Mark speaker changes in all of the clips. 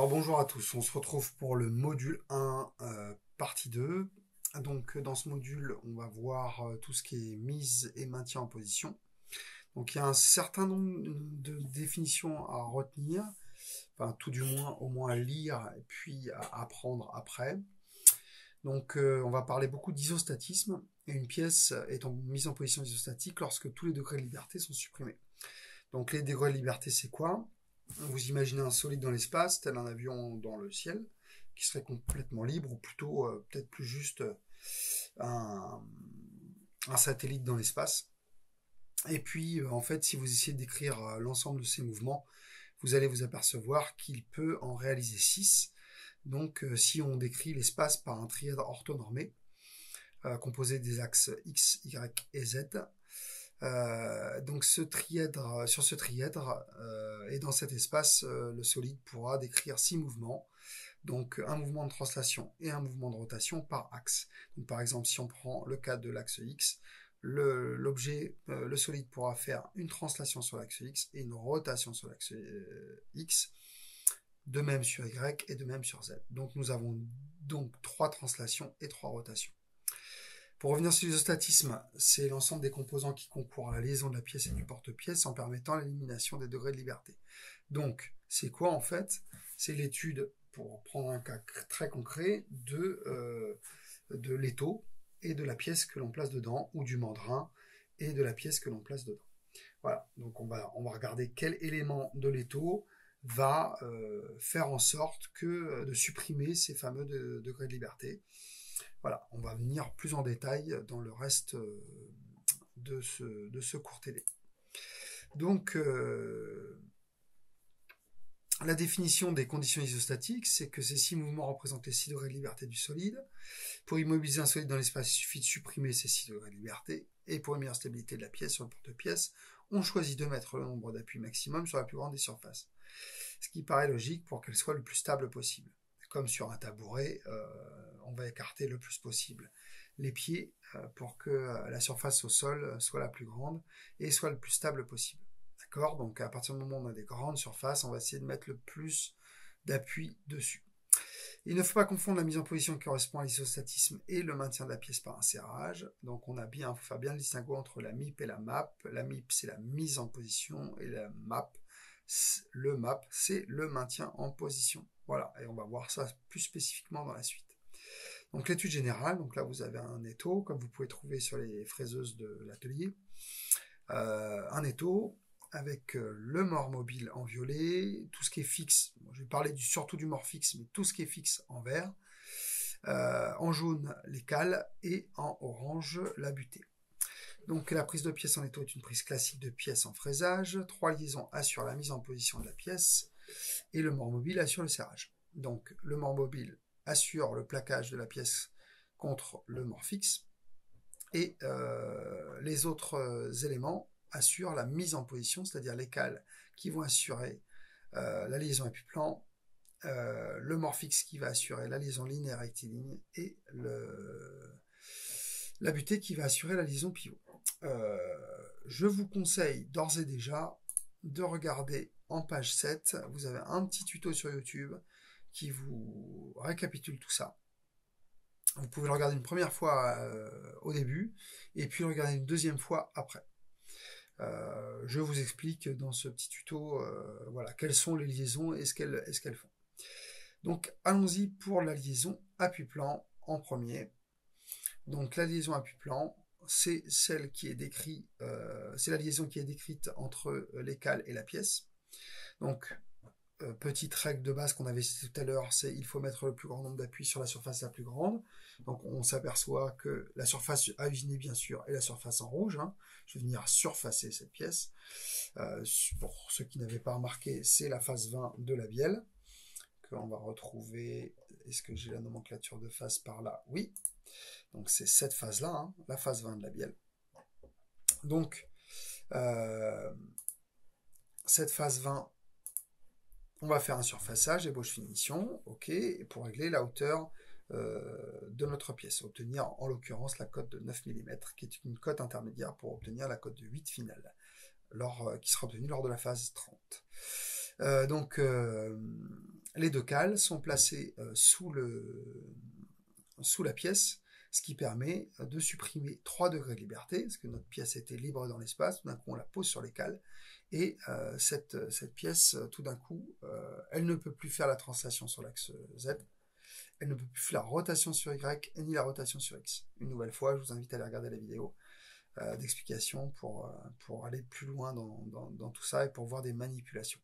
Speaker 1: Alors bonjour à tous, on se retrouve pour le module 1, partie 2. Donc dans ce module, on va voir tout ce qui est mise et maintien en position. Donc il y a un certain nombre de définitions à retenir, enfin tout du moins au moins à lire et puis à apprendre après. Donc on va parler beaucoup d'isostatisme, et une pièce est mise en position isostatique lorsque tous les degrés de liberté sont supprimés. Donc les degrés de liberté, c'est quoi? Vous imaginez un solide dans l'espace, tel un avion dans le ciel, qui serait complètement libre, ou plutôt peut-être plus juste un, un satellite dans l'espace. Et puis, en fait, si vous essayez de décrire l'ensemble de ces mouvements, vous allez vous apercevoir qu'il peut en réaliser 6. Donc, si on décrit l'espace par un trièdre orthonormé, composé des axes X, Y et Z, donc sur ce trièdre et dans cet espace, le solide pourra décrire 6 mouvements, donc un mouvement de translation et un mouvement de rotation par axe. Donc, par exemple, si on prend le cas de l'axe X, le solide pourra faire une translation sur l'axe X et une rotation sur l'axe X, de même sur Y et de même sur Z. Donc nous avons donc 3 translations et 3 rotations. Pour revenir sur l'isostatisme, c'est l'ensemble des composants qui concourent à la liaison de la pièce et du porte-pièce en permettant l'élimination des degrés de liberté. Donc, c'est quoi en fait? C'est l'étude, pour prendre un cas très concret, de l'étau et de la pièce que l'on place dedans, ou du mandrin et de la pièce que l'on place dedans. Voilà, donc on va regarder quel élément de l'étau va faire en sorte de supprimer ces fameux degrés de liberté. Voilà, on va venir plus en détail dans le reste de ce cours télé. Donc, la définition des conditions isostatiques, c'est que ces 6 mouvements représentent les 6 degrés de liberté du solide. Pour immobiliser un solide dans l'espace, il suffit de supprimer ces 6 degrés de liberté. Et pour une meilleure stabilité de la pièce sur le porte-pièce, on choisit de mettre le nombre d'appuis maximum sur la plus grande des surfaces. Ce qui paraît logique pour qu'elle soit le plus stable possible. Comme sur un tabouret, on va écarter le plus possible les pieds pour que la surface au sol soit la plus grande et soit le plus stable possible. D'accord? Donc à partir du moment où on a des grandes surfaces, on va essayer de mettre le plus d'appui dessus. Il ne faut pas confondre la mise en position qui correspond à l'isostatisme et le maintien de la pièce par un serrage. Donc il faut faire bien le distinguo entre la MIP et la MAP. La MIP, c'est la mise en position, et la MAP, c'est le maintien en position. Voilà, et on va voir ça plus spécifiquement dans la suite. Donc l'étude générale, donc là vous avez un étau, comme vous pouvez trouver sur les fraiseuses de l'atelier. Un étau avec le mort mobile en violet, tout ce qui est fixe, je vais parler surtout du mort fixe, mais tout ce qui est fixe en vert, en jaune les cales et en orange la butée. Donc la prise de pièce en étau est une prise classique de pièce en fraisage, 3 liaisons assurent la mise en position de la pièce et le mort mobile assure le serrage. Donc le mort mobile assure le plaquage de la pièce contre le mort fixe et les autres éléments assurent la mise en position, c'est-à-dire les cales qui vont assurer la liaison appui-plan, le mort fixe qui va assurer la liaison linéaire rectiligne et la butée qui va assurer la liaison pivot. Je vous conseille d'ores et déjà de regarder en page 7, vous avez un petit tuto sur YouTube qui vous récapitule tout ça. Vous pouvez le regarder une première fois au début et puis le regarder une deuxième fois après. Je vous explique dans ce petit tuto voilà, quelles sont les liaisons et ce qu'elles font. Donc allons-y pour la liaison appui-plan en premier. Donc la liaison appui-plan, c'est celle qui est décrite, c'est la liaison qui est décrite entre les cales et la pièce. Donc petite règle de base qu'on avait citée tout à l'heure, c'est il faut mettre le plus grand nombre d'appuis sur la surface la plus grande. Donc on s'aperçoit que la surface à usiner bien sûr est la surface en rouge. Je vais venir surfacer cette pièce. Pour ceux qui n'avaient pas remarqué, c'est la face 20 de la bielle qu'on va retrouver. Est-ce que j'ai la nomenclature de face par là? Oui. Donc c'est cette phase-là, la phase 20 de la bielle. Donc cette phase 20, on va faire un surfaçage, ébauche finition, ok, et pour régler la hauteur de notre pièce, obtenir en l'occurrence la cote de 9 mm, qui est une cote intermédiaire pour obtenir la cote de 8 finale, qui sera obtenue lors de la phase 30. Donc les deux cales sont placées sous la pièce, ce qui permet de supprimer 3 degrés de liberté, parce que notre pièce était libre dans l'espace, tout d'un coup on la pose sur les cales, et cette pièce, tout d'un coup, elle ne peut plus faire la translation sur l'axe Z, elle ne peut plus faire la rotation sur Y, ni la rotation sur X. Une nouvelle fois, je vous invite à aller regarder la vidéo d'explication pour aller plus loin dans tout ça et pour voir des manipulations.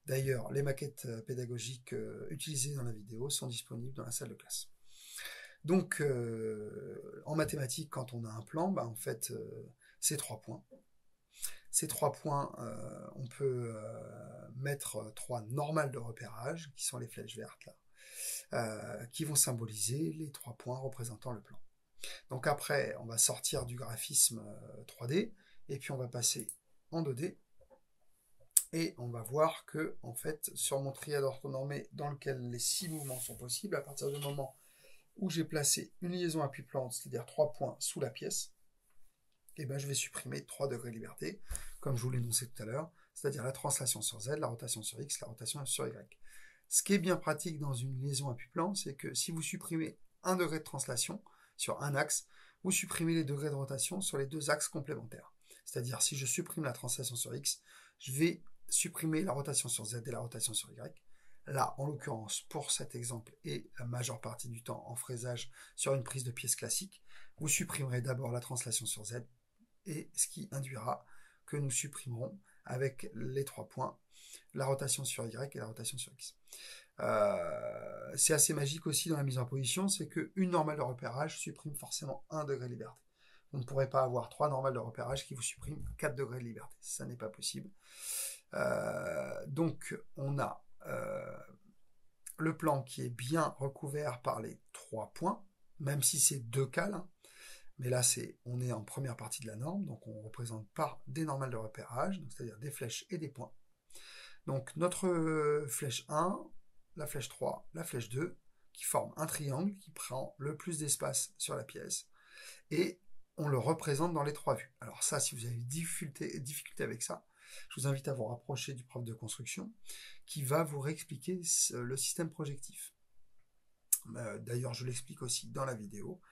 Speaker 1: D'ailleurs, les maquettes pédagogiques utilisées dans la vidéo sont disponibles dans la salle de classe. Donc, en mathématiques, quand on a un plan, en fait, c'est 3 points. Ces 3 points, on peut mettre 3 normales de repérage, qui sont les flèches vertes là, qui vont symboliser les 3 points représentant le plan. Donc après, on va sortir du graphisme 3D, et puis on va passer en 2D, et on va voir que, en fait, sur mon triade orthonormé, dans lequel les 6 mouvements sont possibles, à partir du moment où j'ai placé une liaison appui-plante, c'est-à-dire 3 points sous la pièce, et je vais supprimer 3 degrés de liberté, comme je vous l'ai énoncé tout à l'heure, c'est-à-dire la translation sur Z, la rotation sur X, la rotation sur Y. Ce qui est bien pratique dans une liaison appui-plan, c'est que si vous supprimez 1 degré de translation sur un axe, vous supprimez les degrés de rotation sur les 2 axes complémentaires. C'est-à-dire, si je supprime la translation sur X, je vais supprimer la rotation sur Z et la rotation sur Y. Là, en l'occurrence, pour cet exemple et la majeure partie du temps en fraisage sur une prise de pièce classique, vous supprimerez d'abord la translation sur Z, et ce qui induira que nous supprimerons avec les 3 points la rotation sur Y et la rotation sur X. C'est assez magique aussi dans la mise en position, c'est qu'une normale de repérage supprime forcément 1 degré de liberté. Vous ne pourrez pas avoir 3 normales de repérage qui vous suppriment 4 degrés de liberté. Ça n'est pas possible. Donc, on a le plan qui est bien recouvert par les 3 points, même si c'est 2 cales, hein. Mais là, on est en première partie de la norme, donc on représente par des normales de repérage, c'est-à-dire des flèches et des points. Donc notre flèche 1, la flèche 3, la flèche 2, qui forment un triangle qui prend le plus d'espace sur la pièce, et on le représente dans les 3 vues. Alors ça, si vous avez difficulté avec ça, je vous invite à vous rapprocher du prof de construction, qui va vous réexpliquer le système projectif. D'ailleurs, je l'explique aussi dans la vidéo.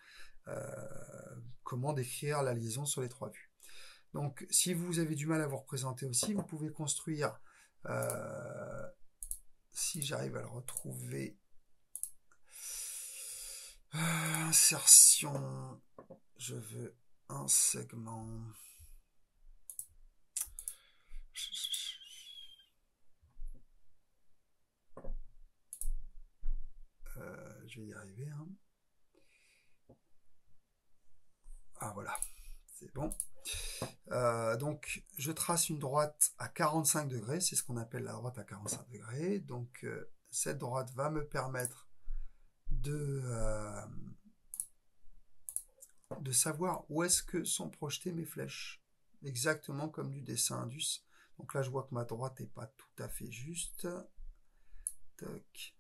Speaker 1: Comment décrire la liaison sur les 3 vues. Donc, si vous avez du mal à vous représenter aussi, vous pouvez construire, si j'arrive à le retrouver, insertion, je veux un segment, je vais y arriver, hein. Ah voilà, c'est bon. Donc je trace une droite à 45 degrés, c'est ce qu'on appelle la droite à 45 degrés. Donc cette droite va me permettre de savoir où est-ce que sont projetées mes flèches, exactement comme du dessin Indus. Donc là je vois que ma droite n'est pas tout à fait juste. Toc.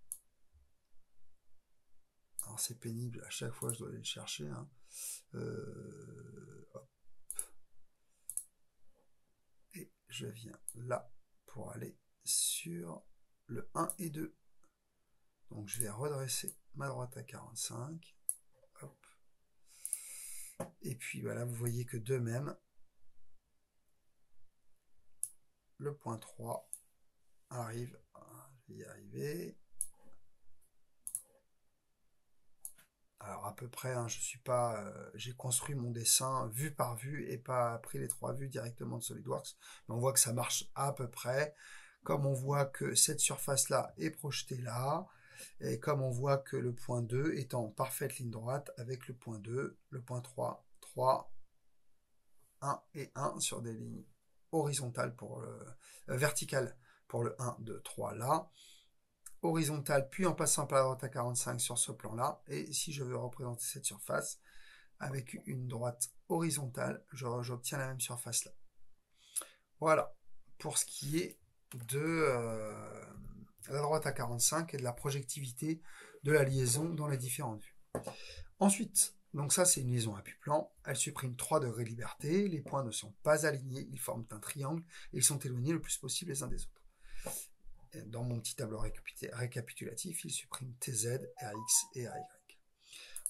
Speaker 1: Alors c'est pénible, à chaque fois je dois aller le chercher, hein. Hop. Et je viens là pour aller sur le 1 et 2. Donc je vais redresser ma droite à 45. Hop. Et puis voilà, vous voyez que de même, le point 3 arrive. Je vais y arriver. Alors à peu près, hein, je suis pas, j'ai construit mon dessin vue par vue et pas pris les 3 vues directement de SolidWorks. Mais on voit que ça marche à peu près. Comme on voit que cette surface-là est projetée là, et comme on voit que le point 2 est en parfaite ligne droite avec le point 2, le point 3, 3, 1 et 1 sur des lignes horizontales verticales pour le 1, 2, 3 là. Horizontale, puis en passant par la droite à 45 sur ce plan-là. Et si je veux représenter cette surface avec une droite horizontale, j'obtiens la même surface là. Voilà, pour ce qui est de la droite à 45 et de la projectivité de la liaison dans les différentes vues. Ensuite, donc ça c'est une liaison appui-plan, elle supprime 3 degrés de liberté, les points ne sont pas alignés, ils forment un triangle et ils sont éloignés le plus possible les uns des autres. dans mon petit tableau récapitulatif, il supprime TZ, RX et RY.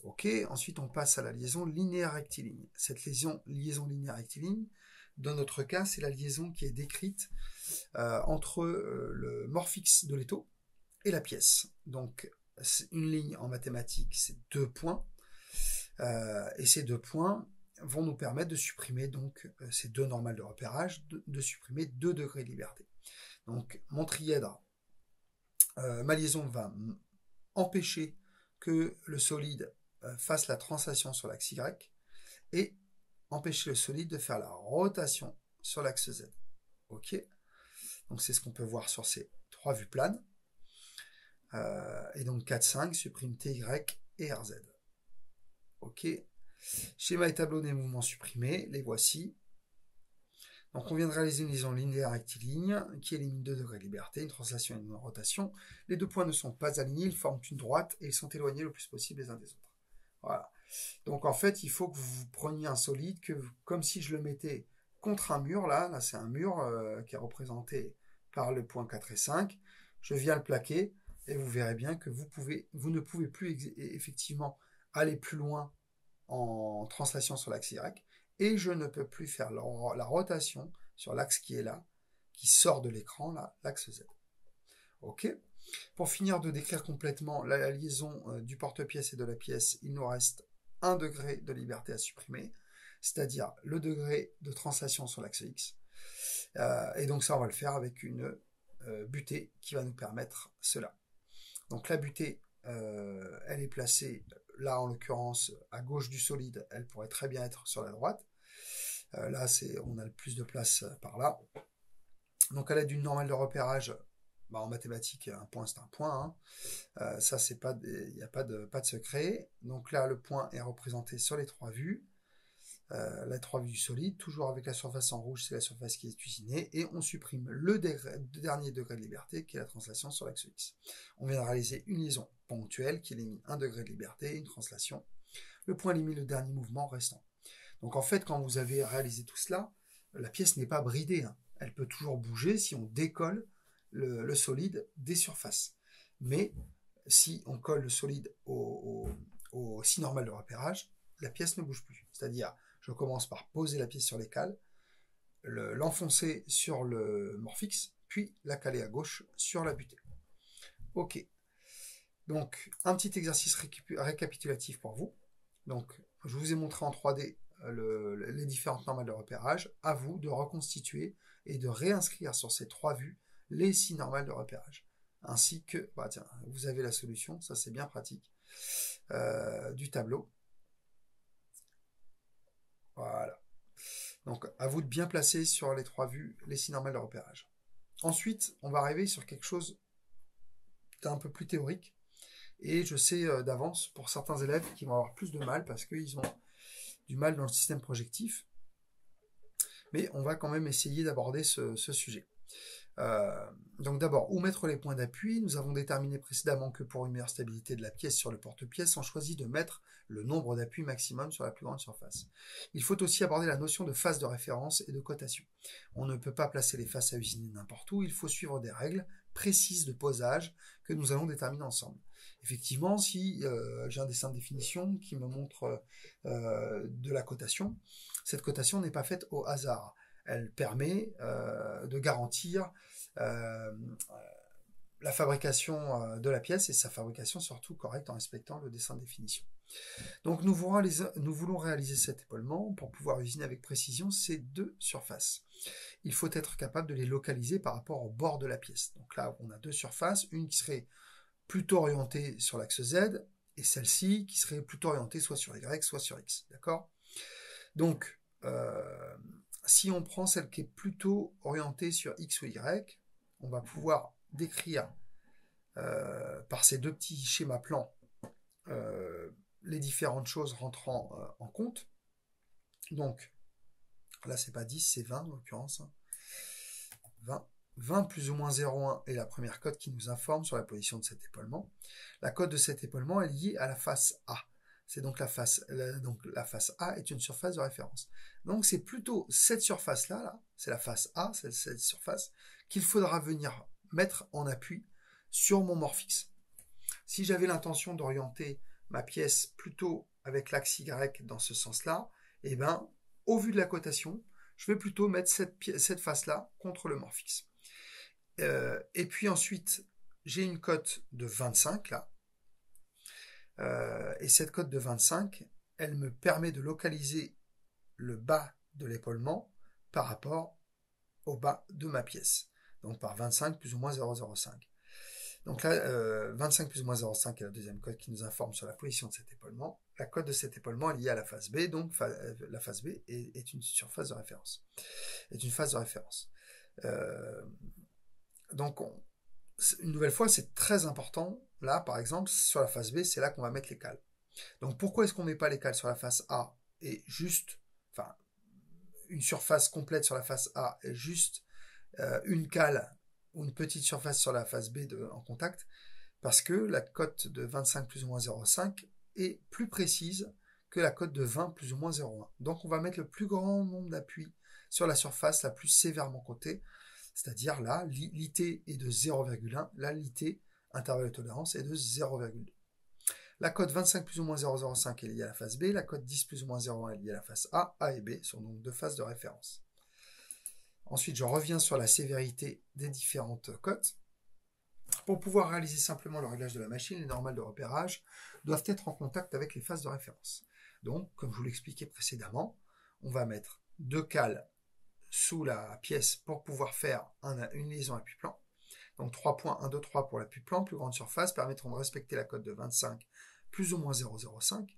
Speaker 1: Ok, ensuite on passe à la liaison linéaire-rectiligne. Cette liaison linéaire-rectiligne, dans notre cas, c'est la liaison qui est décrite entre le morphix de l'étau et la pièce. Donc, une ligne en mathématiques, c'est 2 points. Et ces 2 points vont nous permettre de supprimer donc ces 2 normales de repérage, de supprimer 2 degrés de liberté. Donc, mon trièdre, ma liaison va empêcher que le solide fasse la translation sur l'axe Y et empêcher le solide de faire la rotation sur l'axe Z. Ok. Donc c'est ce qu'on peut voir sur ces 3 vues planes. Et donc 4, 5 supprime TY et RZ. Ok. Schéma et tableau des mouvements supprimés, les voici. Donc on vient de réaliser une liaison linéaire rectiligne qui élimine 2 degrés de liberté, une translation et une rotation. Les 2 points ne sont pas alignés, ils forment une droite et ils sont éloignés le plus possible les uns des autres. Voilà. Donc en fait, il faut que vous preniez un solide, comme si je le mettais contre un mur, là c'est un mur qui est représenté par le point 4 et 5. Je viens le plaquer et vous verrez bien que vous ne pouvez plus effectivement aller plus loin en translation sur l'axe Y. Et je ne peux plus faire la rotation sur l'axe qui est là, qui sort de l'écran, là, l'axe Z. Ok. Pour finir de décrire complètement la liaison du porte-pièce et de la pièce, il nous reste 1 degré de liberté à supprimer, c'est-à-dire le degré de translation sur l'axe X. Et donc ça, on va le faire avec une butée qui va nous permettre cela. Donc la butée, elle est placée là en l'occurrence à gauche du solide, elle pourrait très bien être sur la droite. Là, on a le plus de place par là. Donc à l'aide d'une normale de repérage, en mathématiques, un point c'est un point. Hein. Ça, il n'y a pas de secret. Donc là, le point est représenté sur les 3 vues. Les 3 vues du solide, toujours avec la surface en rouge, c'est la surface qui est usinée, et on supprime le dernier degré de liberté, qui est la translation sur l'axe X. On vient de réaliser une liaison ponctuelle qui élimine 1 degré de liberté, une translation. Le point élimine le dernier mouvement restant. Donc en fait, quand vous avez réalisé tout cela, la pièce n'est pas bridée. Hein. Elle peut toujours bouger si on décolle le solide des surfaces. Mais si on colle le solide au si normal de repérage, la pièce ne bouge plus. C'est-à-dire, je commence par poser la pièce sur les cales, l'enfoncer sur le morphix, puis la caler à gauche sur la butée. Ok. Donc, un petit exercice récapitulatif pour vous. Donc, je vous ai montré en 3D les différentes normales de repérage. À vous de reconstituer et de réinscrire sur ces 3 vues les 6 normales de repérage. Ainsi que, vous avez la solution, ça c'est bien pratique, du tableau. Voilà. Donc, à vous de bien placer sur les 3 vues les 6 normales de repérage. Ensuite, on va arriver sur quelque chose d'un peu plus théorique. Et je sais d'avance, pour certains élèves qui vont avoir plus de mal parce qu'ils ont du mal dans le système projectif. Mais on va quand même essayer d'aborder ce sujet. Donc d'abord, où mettre les points d'appui? Nous avons déterminé précédemment que pour une meilleure stabilité de la pièce sur le porte-pièce, on choisit de mettre le nombre d'appuis maximum sur la plus grande surface. Il faut aussi aborder la notion de phase de référence et de cotation. On ne peut pas placer les faces à usiner n'importe où, il faut suivre des règles précises de posage que nous allons déterminer ensemble. Effectivement, si j'ai un dessin de définition qui me montre de la cotation, cette cotation n'est pas faite au hasard. Elle permet de garantir la fabrication de la pièce et sa fabrication surtout correcte en respectant le dessin de définition. Donc nous voulons réaliser cet épaulement pour pouvoir usiner avec précision ces 2 surfaces. Il faut être capable de les localiser par rapport au bord de la pièce. Donc là, on a 2 surfaces, une qui serait plutôt orientée sur l'axe Z et celle-ci qui serait plutôt orientée soit sur Y, soit sur X. D'accord? Donc, si on prend celle qui est plutôt orientée sur X ou Y, on va pouvoir décrire par ces 2 petits schémas plans les différentes choses rentrant en compte. Donc, là c'est pas 10, c'est 20 en l'occurrence. 20 plus ou moins 0,1 est la première cote qui nous informe sur la position de cet épaulement. La cote de cet épaulement est liée à la face A. C'est donc la face A est une surface de référence. Donc c'est plutôt cette surface-là, c'est la face A, cette surface, qu'il faudra venir mettre en appui sur mon morph-x. Si j'avais l'intention d'orienter ma pièce plutôt avec l'axe Y dans ce sens-là, eh ben, au vu de la cotation, je vais plutôt mettre cette face-là contre le morph-x. Et puis ensuite, j'ai une cote de 25 là. Et cette cote de 25, elle me permet de localiser le bas de l'épaulement par rapport au bas de ma pièce. Donc par 25 plus ou moins 0,05. Donc là, 25 plus ou moins 0,5 est la deuxième cote qui nous informe sur la position de cet épaulement. La cote de cet épaulement est liée à la face B, donc la face B est une surface de référence. Est une phase de référence. Donc, une nouvelle fois, c'est très important. Là, par exemple, sur la face B, c'est là qu'on va mettre les cales. Donc, pourquoi est-ce qu'on ne met pas les cales sur la face A et juste, enfin, une surface complète sur la face A et juste une cale ou une petite surface sur la face B en contact? Parce que la cote de 25 plus ou moins 0,5 est plus précise que la cote de 20 plus ou moins 0,1. Donc, on va mettre le plus grand nombre d'appuis sur la surface la plus sévèrement cotée. C'est-à-dire là, l'IT est de 0,1, là, l'IT, intervalle de tolérance, est de 0,2. La cote 25 plus ou moins 0,05 est liée à la face B, la cote 10 plus ou moins 0,1 est liée à la face A. A et B sont donc deux phases de référence. Ensuite, je reviens sur la sévérité des différentes cotes. Pour pouvoir réaliser simplement le réglage de la machine, les normales de repérage doivent être en contact avec les phases de référence. Donc, comme je vous l'expliquais précédemment, on va mettre deux cales sous la pièce pour pouvoir faire une liaison appui-plan. Donc 3 points, 1, 2, 3 pour l'appui-plan, plus grande surface, permettront de respecter la cote de 25 plus ou moins 0,05.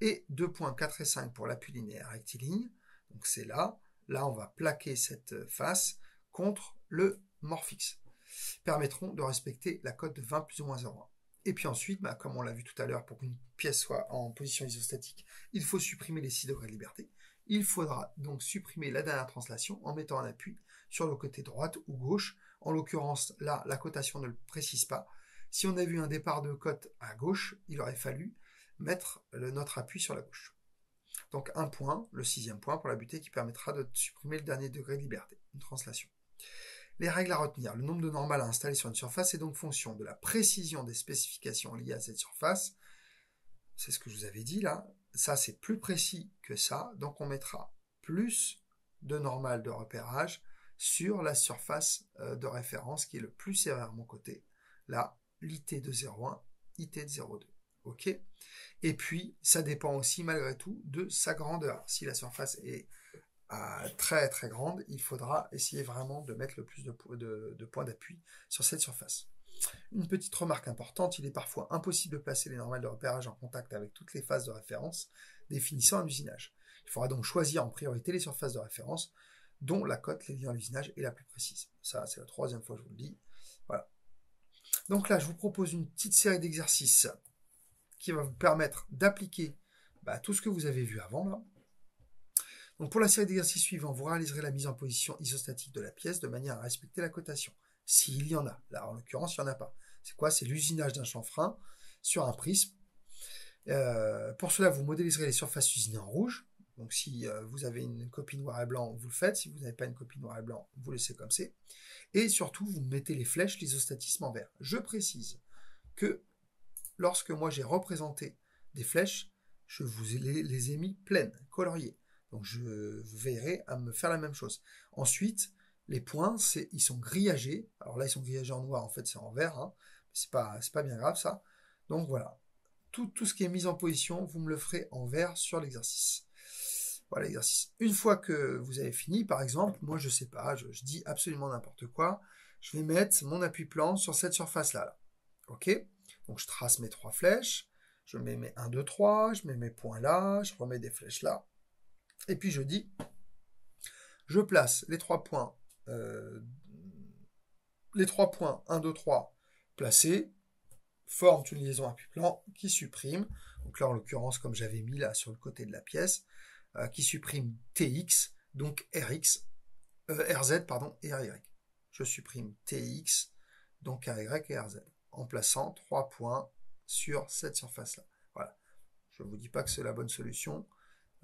Speaker 1: Et 2 points, 4 et 5 pour l'appui linéaire rectiligne. Donc c'est là. Là, on va plaquer cette face contre le morph-x. Permettront de respecter la cote de 20 plus ou moins 0,1. Et puis ensuite, comme on l'a vu tout à l'heure, pour qu'une pièce soit en position isostatique, il faut supprimer les 6 degrés de liberté. Il faudra donc supprimer la dernière translation en mettant un appui sur le côté droite ou gauche. En l'occurrence, là, la cotation ne le précise pas. Si on a vu un départ de cote à gauche, il aurait fallu mettre notre appui sur la gauche. Donc un point, le 6e point pour la butée qui permettra de supprimer le dernier degré de liberté, une translation. Les règles à retenir. Le nombre de normales à installer sur une surface est donc fonction de la précision des spécifications liées à cette surface. C'est ce que je vous avais dit là. Ça, c'est plus précis que ça. Donc, on mettra plus de normales de repérage sur la surface de référence qui est le plus sévèrement cotée. Là, l'IT de 0,1, IT de 0,2. OK ? Et puis, ça dépend aussi, malgré tout, de sa grandeur. Si la surface est très très grande, il faudra essayer vraiment de mettre le plus de points d'appui sur cette surface. Une petite remarque importante, il est parfois impossible de placer les normales de repérage en contact avec toutes les phases de référence définissant un usinage. Il faudra donc choisir en priorité les surfaces de référence dont la cote liée à l'usinage est la plus précise. Ça, c'est la 3e fois que je vous le dis. Voilà. Donc là, je vous propose une petite série d'exercices qui va vous permettre d'appliquer tout ce que vous avez vu avant là. Donc pour la série d'exercices suivants, vous réaliserez la mise en position isostatique de la pièce de manière à respecter la cotation. S'il y en a. Là, en l'occurrence, il n'y en a pas. C'est quoi? C'est l'usinage d'un chanfrein sur un prisme. Pour cela, vous modéliserez les surfaces usinées en rouge. Donc si vous avez une copie noir et blanc, vous le faites. Si vous n'avez pas une copie noir et blanc, vous laissez comme c'est. Et surtout, vous mettez les flèches, l'isostatisme en vert. Je précise que lorsque moi j'ai représenté des flèches, je vous les ai mis pleines, coloriées. Donc je veillerai à me faire la même chose. Ensuite, les points, ils sont grillagés. Alors là, ils sont grillagés en noir, en fait, c'est en vert. Hein. C'est pas bien grave, ça. Donc voilà. Tout ce qui est mis en position, vous me le ferez en vert sur l'exercice. Voilà l'exercice. Une fois que vous avez fini, par exemple, moi, je sais pas, je dis absolument n'importe quoi. Je vais mettre mon appui-plan sur cette surface-là. Là. OK? Donc je trace mes 3 flèches. Je mets mes 1, 2, 3. Je mets mes points là. Je remets des flèches là. Et puis je dis, je place les 3 points, 1, 2, 3 placés, forment une liaison appui-plan qui supprime, donc là en l'occurrence comme j'avais mis là sur le côté de la pièce, qui supprime TX, donc RZ et RY. Je supprime TX, donc RY et RZ, en plaçant 3 points sur cette surface-là. Voilà. Je ne vous dis pas que c'est la bonne solution.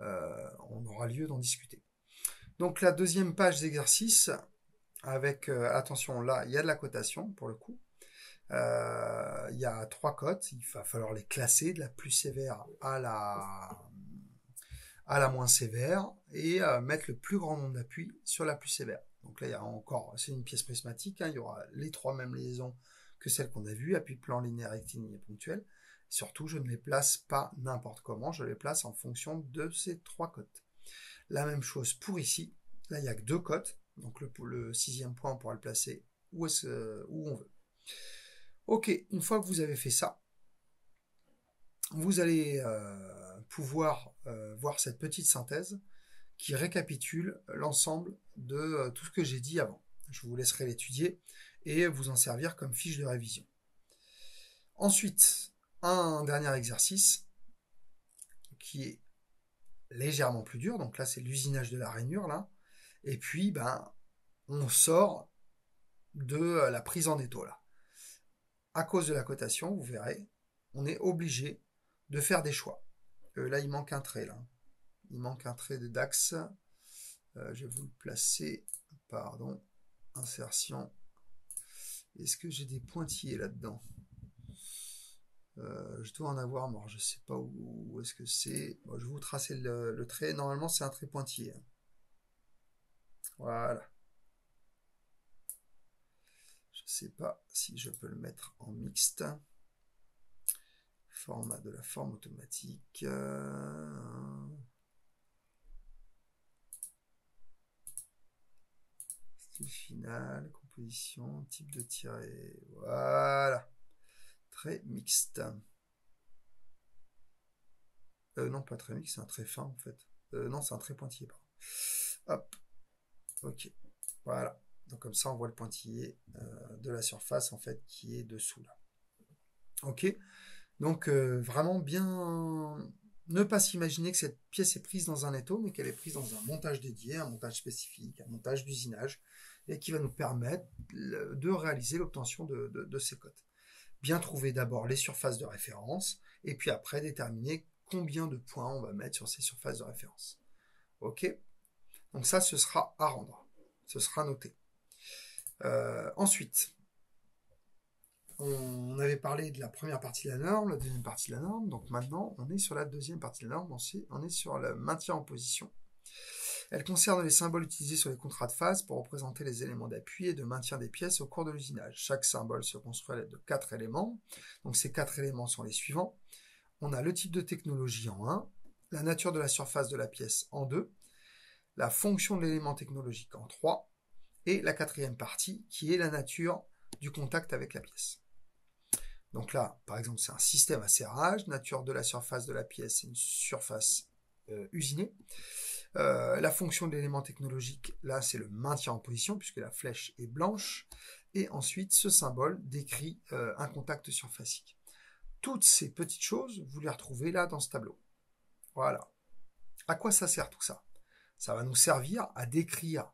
Speaker 1: On aura lieu d'en discuter. Donc la deuxième page d'exercice, avec, attention, là, il y a de la cotation, pour le coup. Il y a 3 cotes, il va falloir les classer de la plus sévère à la moins sévère et mettre le plus grand nombre d'appuis sur la plus sévère. Donc là, il y a encore, c'est une pièce prismatique, hein, il y aura les 3 mêmes liaisons que celles qu'on a vues, appui plan, linéaire, rectiligne et ponctuel. Surtout, je ne les place pas n'importe comment, je les place en fonction de ces 3 cotes. La même chose pour ici, là il n'y a que 2 cotes, donc le 6e point, on pourra le placer où on veut. Ok, une fois que vous avez fait ça, vous allez pouvoir voir cette petite synthèse qui récapitule l'ensemble de tout ce que j'ai dit avant. Je vous laisserai l'étudier et vous en servir comme fiche de révision. Ensuite, un dernier exercice qui est légèrement plus dur. Donc là, c'est l'usinage de la rainure, là. Et puis, on sort de la prise en étau, là. À cause de la cotation, vous verrez, on est obligé de faire des choix. Là, il manque un trait, là. Il manque un trait d'axe. Je vais vous le placer. Pardon. Insertion. Est-ce que j'ai des pointillés là-dedans? Je dois en avoir, mais je ne sais pas où est-ce que c'est. Bon, je vais vous tracer le trait. Normalement, c'est un trait pointillé. Voilà. Je ne sais pas si je peux le mettre en mixte. Format de la forme automatique. Style final, composition, type de tiret. Voilà. Trait mixte. Non, pas très mixte, c'est un trait fin en fait. Non, c'est un trait pointillé. Pardon. Hop. Ok. Voilà. Donc comme ça, on voit le pointillé de la surface en fait qui est dessous là. Ok. Donc vraiment bien ne pas s'imaginer que cette pièce est prise dans un étau, mais qu'elle est prise dans un montage dédié, un montage spécifique, un montage d'usinage, et qui va nous permettre de réaliser l'obtention de ces cotes. Bien trouver d'abord les surfaces de référence, et puis après déterminer combien de points on va mettre sur ces surfaces de référence. Ok. Donc ça, ce sera à rendre. Ce sera noté. Ensuite, on avait parlé de la première partie de la norme, la deuxième partie de la norme. Donc maintenant, on est sur la deuxième partie de la norme. On est sur le maintien en position. Elle concerne les symboles utilisés sur les contrats de phase pour représenter les éléments d'appui et de maintien des pièces au cours de l'usinage. Chaque symbole se construit à l'aide de 4 éléments. Donc ces 4 éléments sont les suivants. On a le type de technologie en 1, la nature de la surface de la pièce en 2, la fonction de l'élément technologique en 3, et la 4e partie qui est la nature du contact avec la pièce. Donc là, par exemple, c'est un système à serrage, nature de la surface de la pièce, c'est une surface usinée. La fonction de l'élément technologique, là, c'est le maintien en position, puisque la flèche est blanche. Et ensuite, ce symbole décrit un contact surfacique. Toutes ces petites choses, vous les retrouvez là dans ce tableau. Voilà. À quoi ça sert tout ça? Ça va nous servir à décrire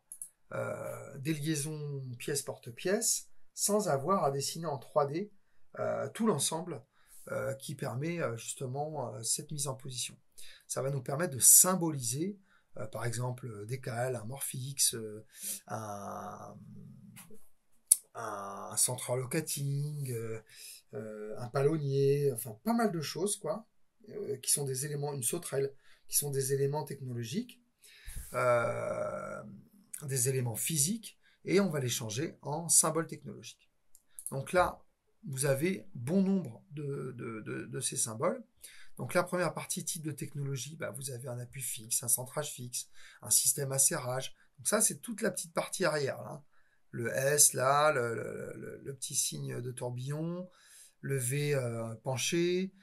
Speaker 1: des liaisons pièce-porte-pièce sans avoir à dessiner en 3D tout l'ensemble qui permet justement cette mise en position. Ça va nous permettre de symboliser par exemple des cales, un morphix, un central locating, un palonnier, enfin pas mal de choses quoi, qui sont des éléments, une sauterelle, qui sont des éléments technologiques, des éléments physiques, et on va les changer en symboles technologiques. Donc là, vous avez bon nombre de ces symboles. Donc la première partie, type de technologie, vous avez un appui fixe, un centrage fixe, un système à serrage. Donc ça, c'est toute la petite partie arrière. Là. Le S, là, le petit signe de tourbillon, le V penché,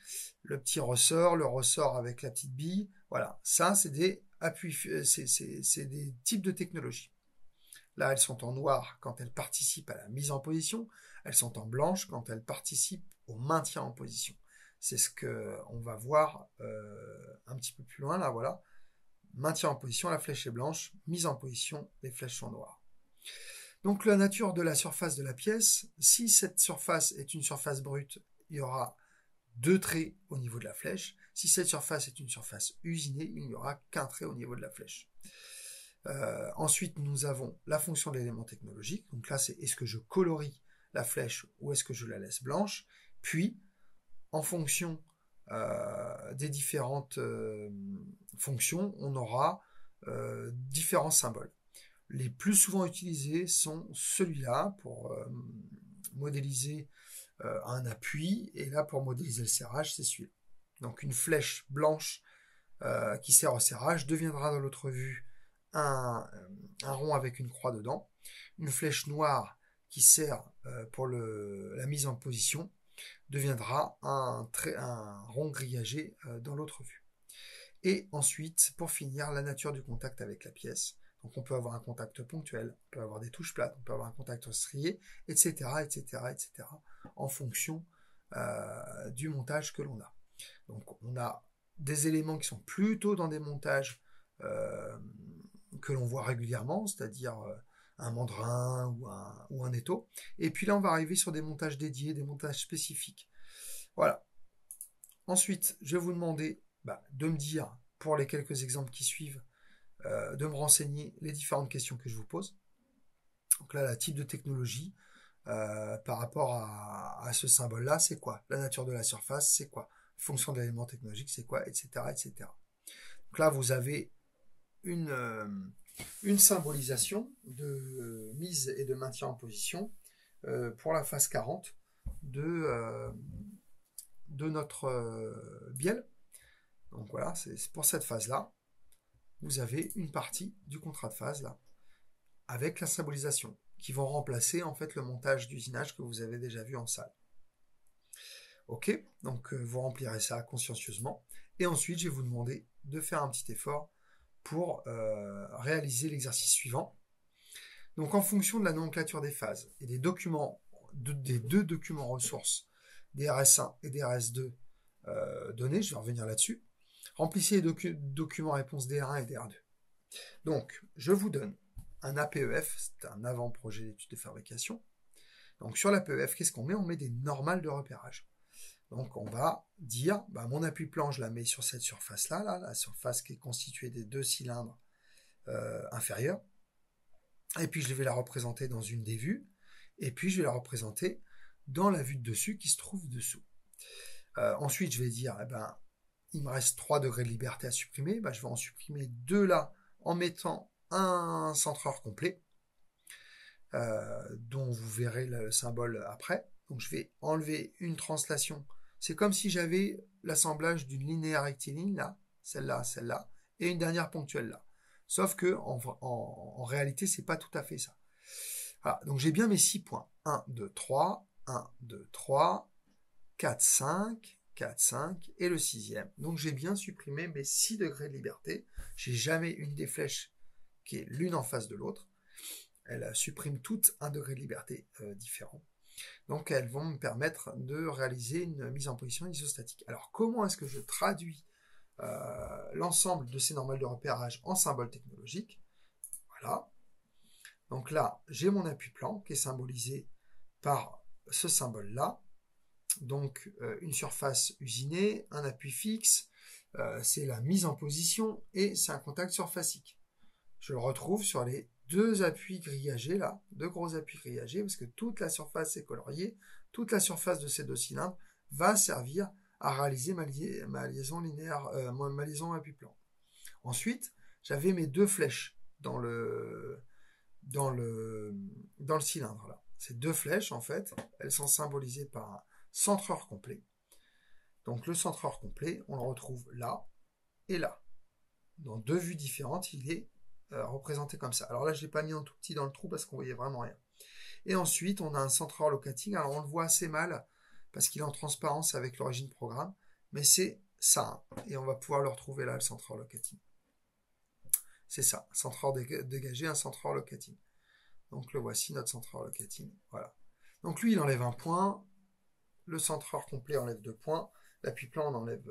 Speaker 1: le petit ressort, le ressort avec la petite bille. Voilà, ça, c'est des appuis, c'est des types de technologie. Là, elles sont en noir quand elles participent à la mise en position. Elles sont en blanche quand elles participent au maintien en position. C'est ce qu'on va voir un petit peu plus loin, là, voilà. Maintien en position, la flèche est blanche. Mise en position, les flèches sont noires. Donc, la nature de la surface de la pièce, si cette surface est une surface brute, il y aura 2 traits au niveau de la flèche. Si cette surface est une surface usinée, il n'y aura qu'un trait au niveau de la flèche. Ensuite, nous avons la fonction de l'élément technologique. Donc là, c'est est-ce que je colorie la flèche ou est-ce que je la laisse blanche. Puis, en fonction des différentes fonctions, on aura différents symboles. Les plus souvent utilisés sont celui-là pour modéliser un appui, et là pour modéliser le serrage, c'est celui-là. Donc une flèche blanche qui sert au serrage deviendra dans l'autre vue un rond avec une croix dedans. Une flèche noire qui sert pour la mise en position deviendra un rond grillagé dans l'autre vue. Et ensuite, pour finir, la nature du contact avec la pièce. Donc on peut avoir un contact ponctuel, on peut avoir des touches plates, on peut avoir un contact strié, etc., etc., etc., en fonction du montage que l'on a. Donc on a des éléments qui sont plutôt dans des montages que l'on voit régulièrement, c'est-à-dire un mandrin ou un étau. Et puis là, on va arriver sur des montages dédiés, des montages spécifiques. Voilà. Ensuite, je vais vous demander de me dire, pour les quelques exemples qui suivent, de me renseigner les différentes questions que je vous pose. Donc là, le type de technologie par rapport à ce symbole-là, c'est quoi? La nature de la surface, c'est quoi? Fonction de l'élément technologique, c'est quoi? Etc., etc. Donc là, vous avez une symbolisation de mise et de maintien en position pour la phase 40 de notre bielle. Donc voilà, c'est pour cette phase-là. Vous avez une partie du contrat de phase là, avec la symbolisation, qui vont remplacer en fait le montage d'usinage que vous avez déjà vu en salle. Ok, donc vous remplirez ça consciencieusement. Et ensuite, je vais vous demander de faire un petit effort pour réaliser l'exercice suivant. Donc en fonction de la nomenclature des phases et des documents, des deux documents ressources, DRS1 et DRS2 donnés, je vais revenir là-dessus, remplissez les documents réponses DR1 et DR2. Donc, je vous donne un APEF, c'est un avant-projet d'étude de fabrication. Donc, sur l'APEF, qu'est-ce qu'on met? On met des normales de repérage. Donc, on va dire, mon appui-plan, je la mets sur cette surface-là, la surface qui est constituée des deux cylindres inférieurs. Et puis, je vais la représenter dans une des vues. Et puis, je vais la représenter dans la vue de dessus qui se trouve dessous. Ensuite, je vais dire, il me reste 3 degrés de liberté à supprimer. Je vais en supprimer 2 là en mettant un centreur complet, dont vous verrez le symbole après. Donc je vais enlever une translation. C'est comme si j'avais l'assemblage d'une linéaire rectiligne là, celle-là, et une dernière ponctuelle là. Sauf que en réalité, c'est pas tout à fait ça. Voilà, donc j'ai bien mes 6 points. 1, 2, 3, 1, 2, 3, 4, 5, 4, 5 et le 6e. Donc j'ai bien supprimé mes 6 degrés de liberté. J'ai jamais une des flèches qui est l'une en face de l'autre. Elles suppriment toutes un degré de liberté différent. Donc elles vont me permettre de réaliser une mise en position isostatique. Alors comment est-ce que je traduis l'ensemble de ces normales de repérage en symboles technologiques? Voilà. Donc là, j'ai mon appui-plan qui est symbolisé par ce symbole-là. Donc une surface usinée, un appui fixe, c'est la mise en position et c'est un contact surfacique. Je le retrouve sur les 2 appuis grillagés là, 2 gros appuis grillagés, parce que toute la surface est coloriée, toute la surface de ces 2 cylindres va servir à réaliser ma liaison linéaire, ma liaison appui-plan. Ensuite, j'avais mes 2 flèches dans le cylindre là. Ces 2 flèches en fait, elles sont symbolisées par un centreur complet. Donc le centreur complet, on le retrouve là et là. Dans 2 vues différentes, il est représenté comme ça. Alors là, je l'ai pas mis en tout petit dans le trou parce qu'on voyait vraiment rien. Et ensuite, on a un centreur locating. Alors on le voit assez mal parce qu'il est en transparence avec l'origine programme, mais c'est ça. Et on va pouvoir le retrouver là, le centreur locating. C'est ça, un centreur dégagé, un centreur locating. Donc le voici, notre centreur locating. Voilà. Donc lui, il enlève un point. Le centreur complet enlève 2 points. L'appui-plan en enlève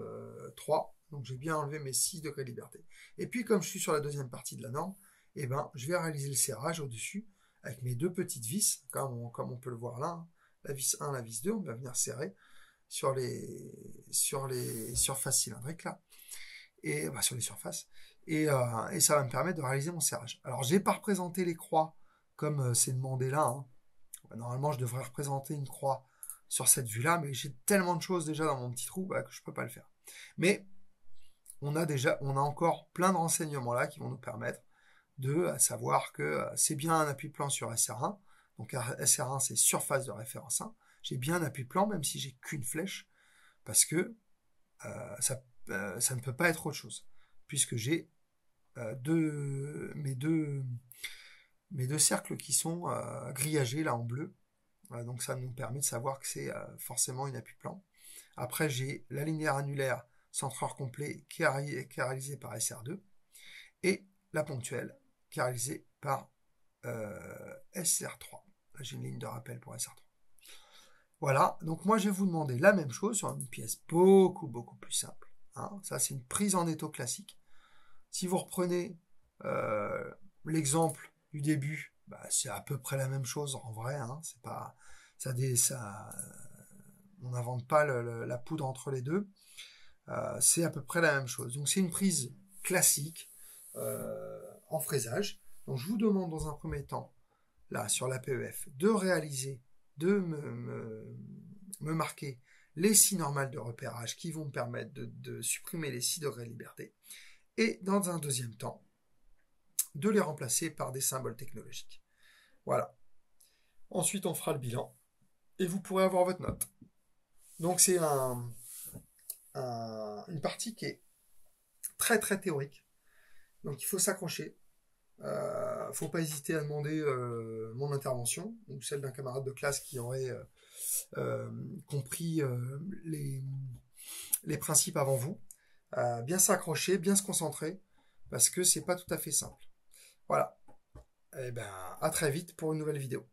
Speaker 1: 3. Donc j'ai bien enlevé mes 6 degrés de liberté. Et puis comme je suis sur la deuxième partie de la norme, je vais réaliser le serrage au-dessus avec mes 2 petites vis, comme on peut le voir là, hein. La vis 1, la vis 2, on va venir serrer sur les surfaces cylindriques là, et sur les surfaces. et ça va me permettre de réaliser mon serrage. Alors, j'ai pas représenté les croix comme c'est demandé là, hein. Normalement, je devrais représenter une croix sur cette vue-là, mais j'ai tellement de choses déjà dans mon petit trou que je peux pas le faire. Mais on a encore plein de renseignements là qui vont nous permettre de savoir que c'est bien un appui-plan sur SR1. Donc SR1, c'est surface de référence 1. J'ai bien un appui-plan, même si j'ai qu'une flèche, parce que ça ne peut pas être autre chose, puisque j'ai mes deux cercles qui sont grillagés là en bleu. Donc ça nous permet de savoir que c'est forcément une appui-plan. Après, j'ai la linéaire annulaire centreur complet qui est réalisée par SR2 et la ponctuelle qui est réalisée par SR3. Là, j'ai une ligne de rappel pour SR3. Voilà, donc moi je vais vous demander la même chose sur une pièce beaucoup plus simple. Hein. Ça, c'est une prise en étau classique. Si vous reprenez l'exemple du début, c'est à peu près la même chose en vrai. Hein. C'est pas on n'invente pas la poudre entre les deux. C'est à peu près la même chose. Donc c'est une prise classique en fraisage. Donc je vous demande dans un premier temps, là sur la PEF, de réaliser, de me marquer les scies normales de repérage qui vont me permettre de supprimer les 6 degrés de liberté. Et dans un deuxième temps, de les remplacer par des symboles technologiques. Voilà. Ensuite, on fera le bilan et vous pourrez avoir votre note. Donc c'est une partie qui est très théorique. Donc il faut s'accrocher. Faut pas hésiter à demander mon intervention ou celle d'un camarade de classe qui aurait compris les principes avant vous. Bien s'accrocher, bien se concentrer, parce que c'est pas tout à fait simple. Voilà. Et à très vite pour une nouvelle vidéo.